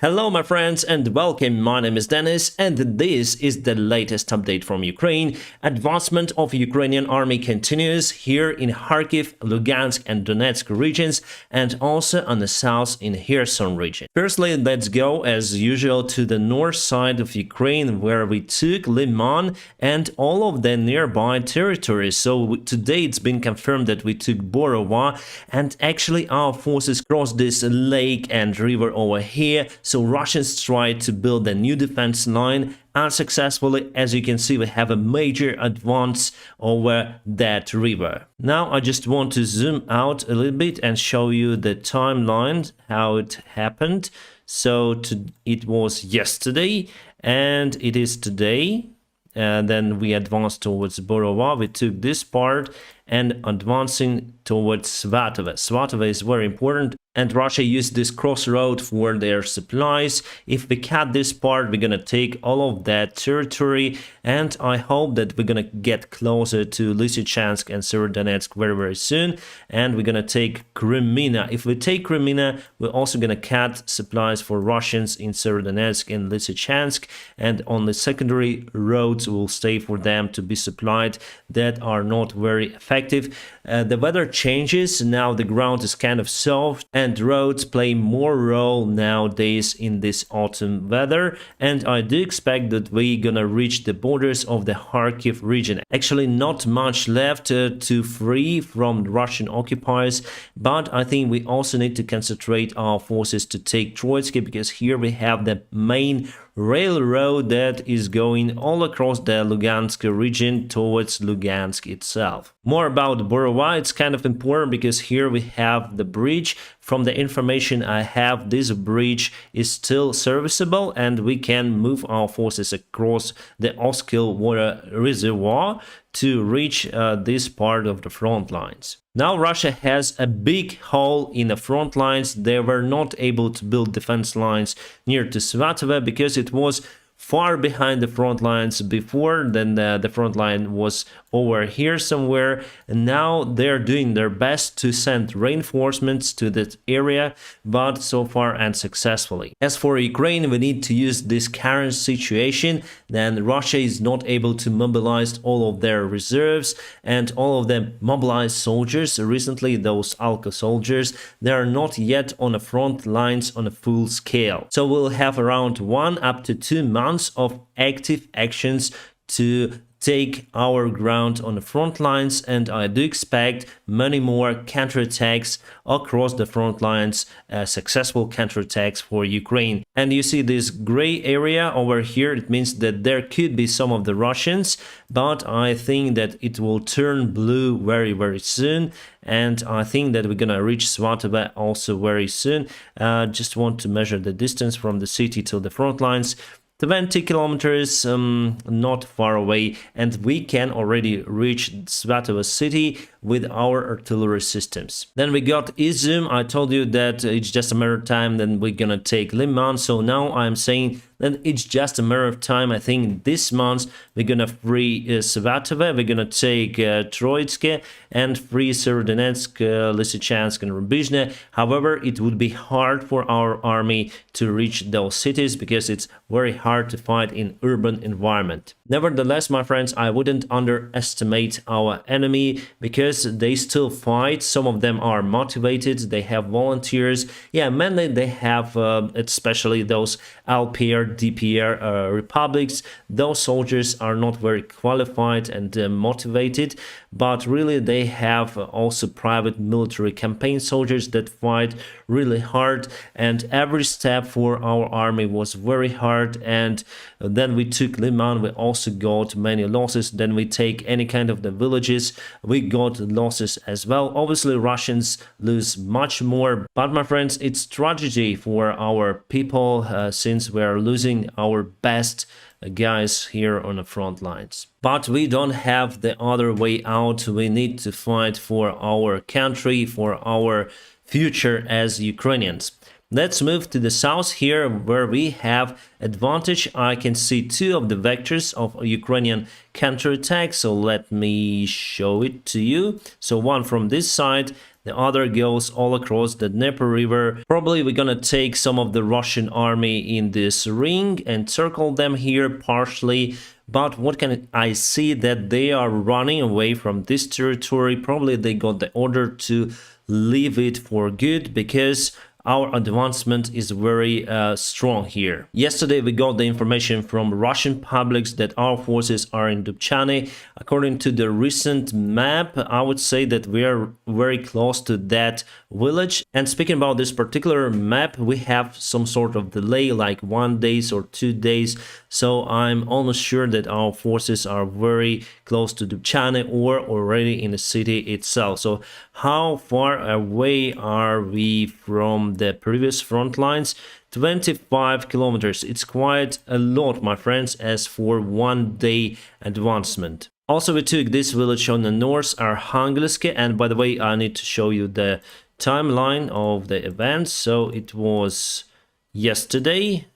Hello my friends and welcome, my name is Dennis and this is the latest update from Ukraine. Advancement of Ukrainian army continues here in Kharkiv, Lugansk and Donetsk regions and also on the south in Kherson region. Firstly, let's go as usual to the north side of Ukraine where we took Liman and all of the nearby territories. So today it's been confirmed that we took Borova and actually our forces crossed this lake and river over here. So Russians tried to build a new defense line unsuccessfully. As you can see, we have a major advance over that river. Now I just want to zoom out a little bit and show you the timeline, how it happened. So it was yesterday and it is today. And then we advanced towards Borova. We took this part and advancing towards Svatove. Svatove is very important and Russia used this crossroad for their supplies. If we cut this part, we're gonna take all of that territory and I hope that we're gonna get closer to Lysychansk and Severodonetsk very soon, and we're gonna take Kreminna. If we take Kreminna, we're also gonna cut supplies for Russians in Severodonetsk and Lysychansk, and on the secondary roads will stay for them to be supplied that are not very effective. The weather changes, now the ground is kind of soft and roads play more role nowadays in this autumn weather, and I do expect that we're gonna reach the borders of the Kharkiv region. Actually not much left to free from Russian occupiers, but I think we also need to concentrate our forces to take Troitsky, because here we have the main railroad that is going all across the Lugansk region towards Lugansk itself. More about Borova, it's kind of important because here we have the bridge. From the information I have, this bridge is still serviceable and we can move our forces across the Oskil water reservoir to reach this part of the front lines. Now Russia has a big hole in the front lines. They were not able to build defense lines near to Svatove because it was far behind the front lines before. Then the front line was over here somewhere, and now they're doing their best to send reinforcements to that area, but so far unsuccessfully. As for Ukraine, we need to use this current situation. Then Russia is not able to mobilize all of their reserves and all of them mobilized soldiers. Recently, those Alka soldiers, they are not yet on the front lines on a full scale. So we'll have around 1 up to 2 months of active actions to take our ground on the front lines, and I do expect many more counterattacks across the front lines, successful counterattacks for Ukraine. And you see this gray area over here, it means that there could be some of the Russians, but I think that it will turn blue very soon, and I think that we're gonna reach Svatove also very soon. Just want to measure the distance from the city to the front lines. 20 kilometers, not far away, and we can already reach Svatove city with our artillery systems. Then we got Izum. I told you that it's just a matter of time, then we're gonna take Liman. So now I'm saying that it's just a matter of time. I think this month we're gonna free Svatove, we're gonna take Troitsky and free Severodonetsk, Lysychansk and Rubizhne. However, it would be hard for our army to reach those cities because it's very hard to fight in urban environment. Nevertheless, my friends, I wouldn't underestimate our enemy because they still fight. Some of them are motivated, they have volunteers. Yeah, mainly they have, especially those LPR, DPR republics. Those soldiers are not very qualified and motivated, but really they have also private military campaign soldiers that fight really hard, and every step for our army was very hard. And then we took Liman, we also got many losses. Then we take any kind of the villages, we got losses as well. Obviously Russians lose much more, but my friends, it's tragedy for our people since we are losing our best guys here on the front lines. But we don't have the other way out. We need to fight for our country, for our future as Ukrainians. Let's move to the south here where we have advantage. I can see 2 of the vectors of a Ukrainian counterattack, so let me show it to you. So one from this side, The other goes all across the Dnieper River. Probably we're gonna take some of the Russian army in this ring and circle them here partially. But what can I see? That they are running away from this territory. Probably they got the order to leave it for good, because our advancement is very strong here. Yesterday we got the information from Russian publics that our forces are in Dubchane. According to the recent map, I would say that we are very close to that village. And speaking about this particular map, we have some sort of delay, like 1 day or 2 days. So I'm almost sure that our forces are very close to Dubchane or already in the city itself. So how far away are we from the previous front lines? 25 kilometers. It's quite a lot, my friends, as for 1 day advancement. Also, we took this village on the north, Arkhangelsk, and by the way, I need to show you the timeline of the events. So it was yesterday.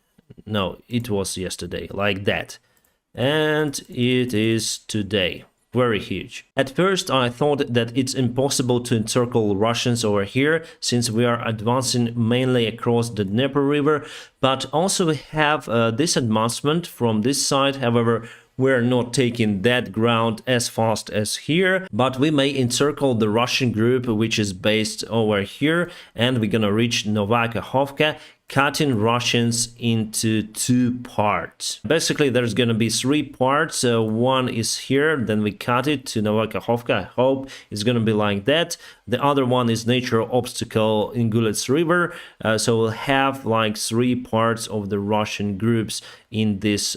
No, it was yesterday, like that. And it is today. Very huge. At first I thought that it's impossible to encircle Russians over here, since we are advancing mainly across the Dnieper River, but also we have this advancement from this side. However, we're not taking that ground as fast as here, but we may encircle the Russian group which is based over here, and we're gonna reach Nova Kakhovka, cutting Russians into 2 parts. Basically, there's gonna be 3 parts. One is here, then we cut it to Nova Kakhovka. I hope it's gonna be like that. The other one is natural obstacle in Gulets River. So we'll have like 3 parts of the Russian groups in this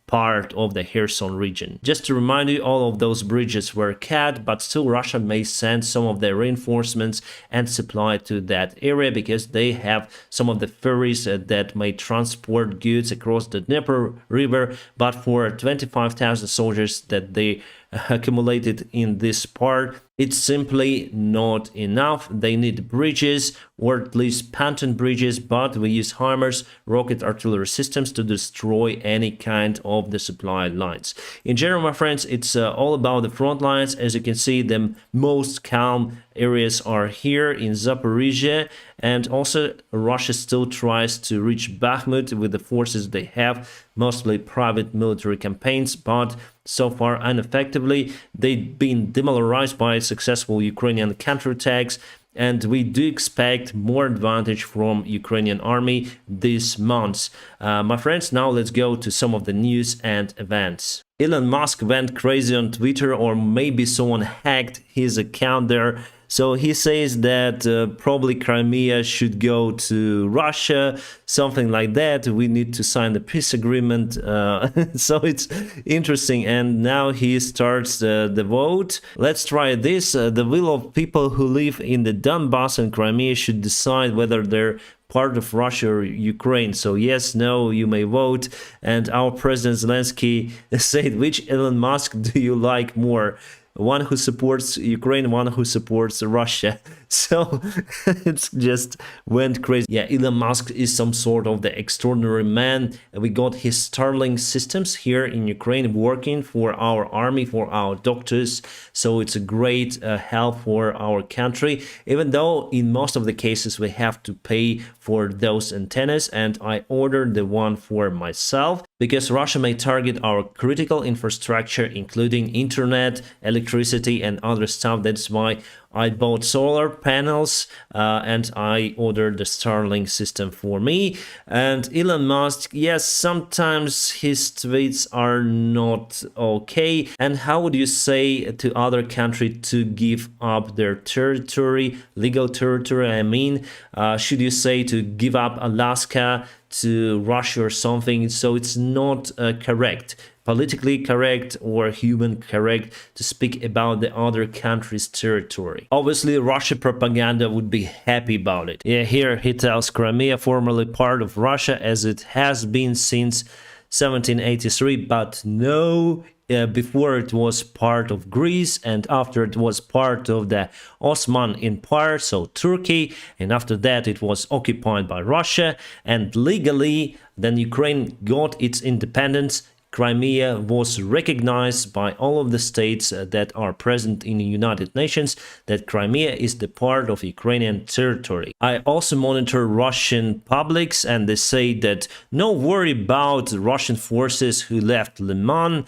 part of the Kherson region. Just to remind you, all of those bridges were cut, but still Russia may send some of their reinforcements and supply to that area, because they have some of the ferries that may transport goods across the Dnieper River. But for 25,000 soldiers that they accumulated in this part, it's simply not enough. They need bridges, or at least pontoon bridges, but we use HIMARS rocket artillery systems to destroy any kind of the supply lines. In general, my friends, it's all about the front lines. As you can see, the most calm areas are here in Zaporizhia, and also Russia still tries to reach Bakhmut with the forces they have, mostly private military campaigns, but so far ineffectively. They've been demoralized by successful Ukrainian counterattacks, and we do expect more advantage from Ukrainian army this month. My friends, now let's go to some of the news and events. Elon Musk went crazy on Twitter, or maybe someone hacked his account there. So he says that probably Crimea should go to Russia, something like that. We need to sign the peace agreement. So it's interesting. And now he starts the vote. Let's try this. The will of people who live in the Donbass and Crimea should decide whether they're part of Russia or Ukraine. So yes, no, you may vote. And our President Zelensky said, which Elon Musk do you like more? One who supports Ukraine, one who supports Russia. So it's just went crazy. Yeah, Elon Musk is some sort of the extraordinary man. We got his Starlink systems here in Ukraine working for our army, for our doctors. So it's a great help for our country, even though in most of the cases we have to pay for those antennas. And I ordered the one for myself, because Russia may target our critical infrastructure, including internet, electricity, and other stuff. That's why I bought solar panels and I ordered the Starlink system for me. And Elon Musk, yes, sometimes his tweets are not okay. And how would you say to other country to give up their territory, legal territory? I mean, should you say to give up Alaska to Russia or something? So it's not correct, politically correct or human correct to speak about the other country's territory. Obviously, Russia propaganda would be happy about it. Yeah, here he tells Crimea formerly part of Russia as it has been since 1783, but no, before it was part of Greece, and after it was part of the Ottoman Empire, so Turkey, and after that it was occupied by Russia, and legally then Ukraine got its independence Crimea was recognized by all of the states that are present in the United Nations, that Crimea is the part of Ukrainian territory. I also monitor Russian publics, and they say that no worry about Russian forces who left Liman,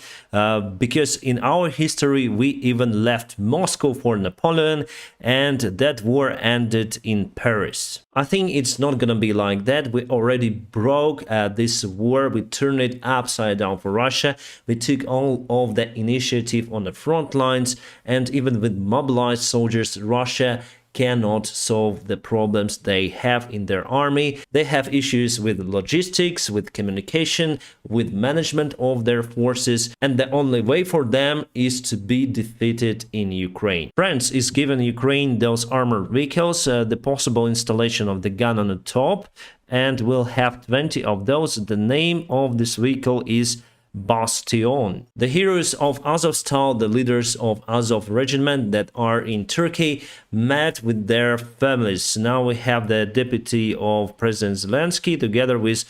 because in our history we even left Moscow for Napoleon, and that war ended in Paris. I think it's not gonna be like that. We already broke this war. We turned it upside down for Russia. We took all of the initiative on the front lines, and even with mobilized soldiers, Russia cannot solve the problems they have in their army. They have issues with logistics, with communication, with management of their forces, and the only way for them is to be defeated in Ukraine. France is giving Ukraine those armored vehicles, the possible installation of the gun on the top, and we'll have 20 of those. The name of this vehicle is Bastion. The heroes of Azovstal, the leaders of Azov regiment that are in Turkey, met with their families. Now we have the deputy of President Zelensky together with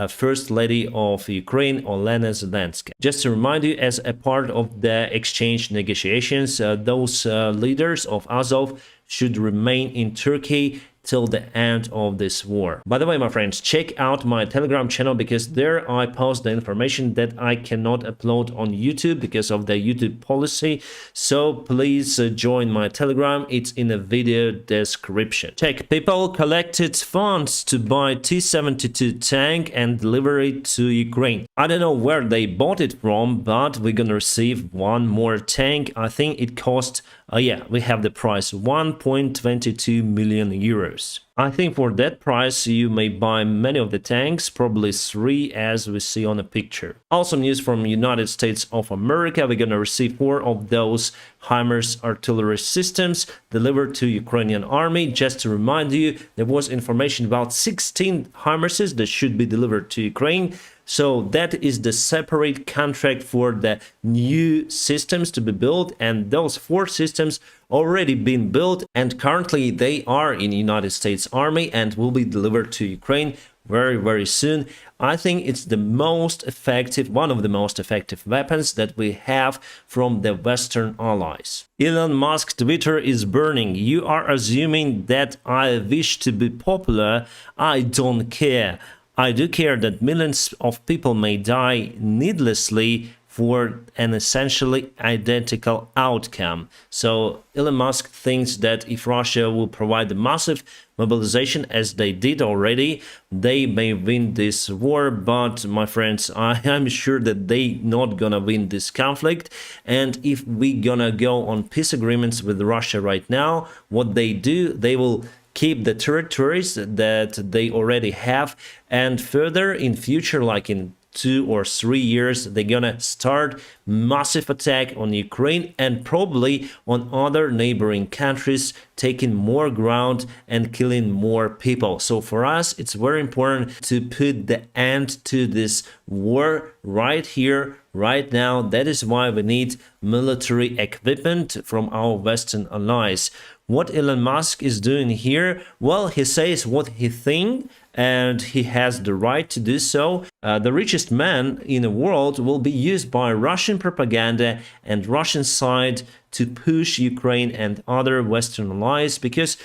First Lady of Ukraine, Olena Zelenska. Just to remind you, as a part of the exchange negotiations, those leaders of Azov should remain in Turkey till the end of this war. By the way, my friends, check out my Telegram channel, because there I post the information that I cannot upload on YouTube because of the YouTube policy. So please join my Telegram. It's in the video description. Czech people collected funds to buy T-72 tank and deliver it to Ukraine. I don't know where they bought it from, but we're gonna receive one more tank. I think it cost yeah, we have the price, 1.22 million euros. I think for that price you may buy many of the tanks, probably 3 as we see on the picture. Also news from United States of America, we're gonna receive 4 of those HIMARS artillery systems delivered to Ukrainian army. Just to remind you, there was information about 16 HIMARSes that should be delivered to Ukraine. So that is the separate contract for the new systems to be built, and those 4 systems already been built, and currently they are in the United States Army and will be delivered to Ukraine very soon. I think it's the most effective, one of the most effective weapons that we have from the Western allies. Elon Musk Twitter is burning. You are assuming that I wish to be popular. I don't care. I do care that millions of people may die needlessly for an essentially identical outcome. So Elon Musk thinks that if Russia will provide a massive mobilization as they did already, they may win this war. But my friends, I am sure that they not gonna win this conflict. And if we gonna go on peace agreements with Russia right now, what they do, they will keep the territories that they already have, and further in future, like in 2 or 3 years, they're gonna start massive attack on Ukraine and probably on other neighboring countries, taking more ground and killing more people. So for us, it's very important to put the end to this war right here, right now. That is why we need military equipment from our Western allies. What Elon Musk is doing here, well, he says what he thinks, and he has the right to do so. The richest man in the world will be used by Russian propaganda and Russian side to push Ukraine and other Western allies, because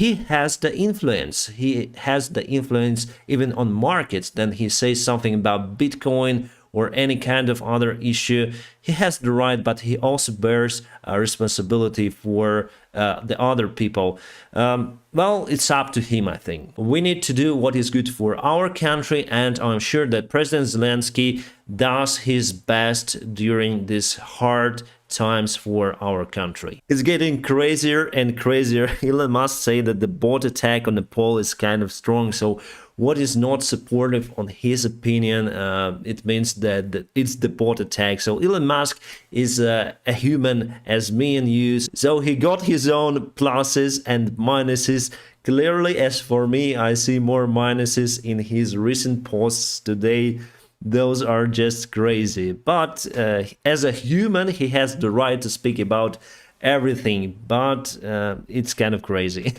he has the influence. He has the influence even on markets. Then he says something about Bitcoin or any kind of other issue. He has the right, but he also bears a responsibility for the other people. Well, it's up to him, I think. We need to do what is good for our country, and I'm sure that President Zelensky does his best during these hard times for our country. It's getting crazier and crazier. Elon Musk say that the bot attack on Nepal is kind of strong, so what is not supportive on his opinion, it means that it's the bot attack. So Elon Musk is a human as me and you, so he got his own pluses and minuses. Clearly, as for me, I see more minuses in his recent posts today. Those are just crazy. But as a human, he has the right to speak about everything, but it's kind of crazy.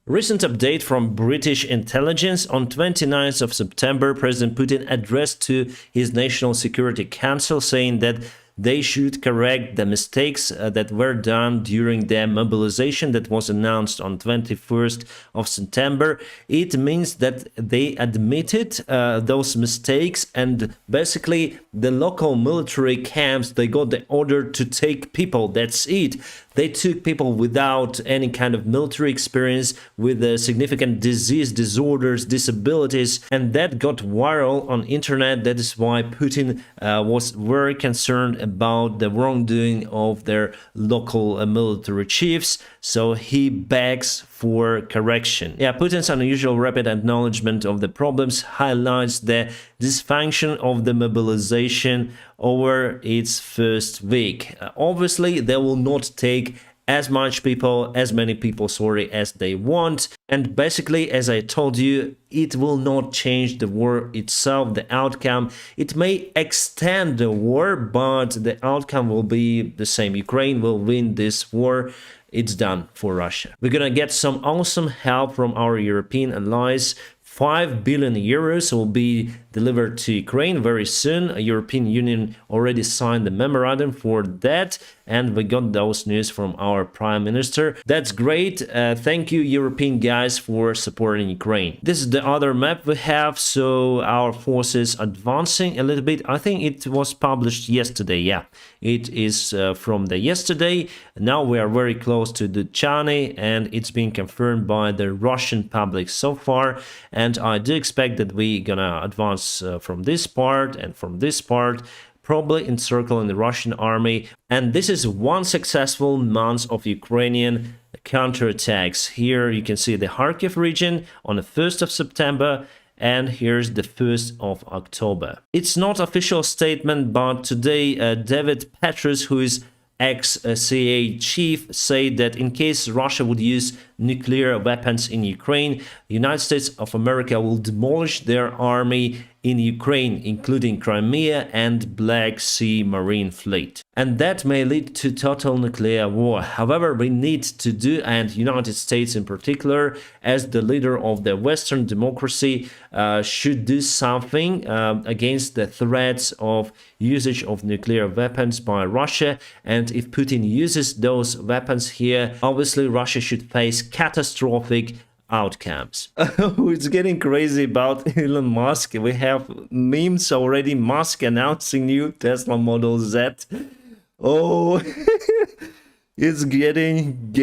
Recent update from British intelligence. On 29th of September, President Putin addressed to his National Security Council saying that they should correct the mistakes that were done during the mobilization that was announced on 21st of September. It means that they admitted those mistakes, and basically the local military camps, they got the order to take people. That's it. They took people without any kind of military experience, with significant disease, disorders, disabilities, and that got viral on internet. That is why Putin was very concerned about the wrongdoing of their local military chiefs. So he begs for correction. Yeah, Putin's unusual rapid acknowledgement of the problems highlights the dysfunction of the mobilization over its first week. Obviously, they will not take as many people, as they want. And basically, as I told you, it will not change the war itself, the outcome. It may extend the war, but the outcome will be the same. Ukraine will win this war. It's done for Russia. We're gonna get some awesome help from our European allies. 5 billion euros will be delivered to Ukraine very soon. The European Union already signed the memorandum for that, and we got those news from our Prime Minister. That's great. Thank you, European guys, for supporting Ukraine. This is the other map we have, so our forces advancing a little bit. I think it was published yesterday. Yeah, it is from the yesterday. Now we are very close to Duchany, and it's been confirmed by the Russian public so far. And I do expect that we're gonna advance from this part and from this part, probably encircling the Russian army. And this is one successful month of Ukrainian counterattacks. Here you can see the Kharkiv region on the 1st of September, and here's the 1st of October. It's not official statement, but today David Petrus, who is ex-CIA chief, said that in case Russia would use nuclear weapons in Ukraine, the United States of America will demolish their army in Ukraine, including Crimea and Black Sea Marine Fleet. And that may lead to total nuclear war. However, we need to do, and United States in particular, as the leader of the Western democracy, should do something against the threats of usage of nuclear weapons by Russia. And if Putin uses those weapons here, obviously Russia should face catastrophic outcomes. It's getting crazy about Elon Musk. We have memes already. Musk announcing new Tesla Model Z. Oh, it's getting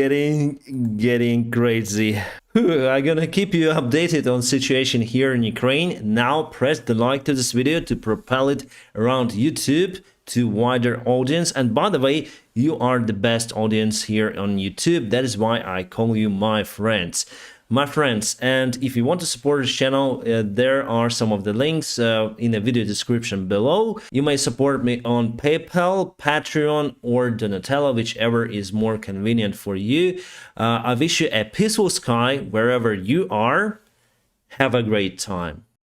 crazy. I'm gonna keep you updated on situation here in Ukraine. Now press the like to this video to propel it around YouTube to wider audience. And by the way, you are the best audience here on YouTube. That is why I call you my friends. And if you want to support this channel, there are some of the links in the video description below. You may support me on PayPal, Patreon, or Donatello, whichever is more convenient for you. I wish you a peaceful sky wherever you are. Have a great time.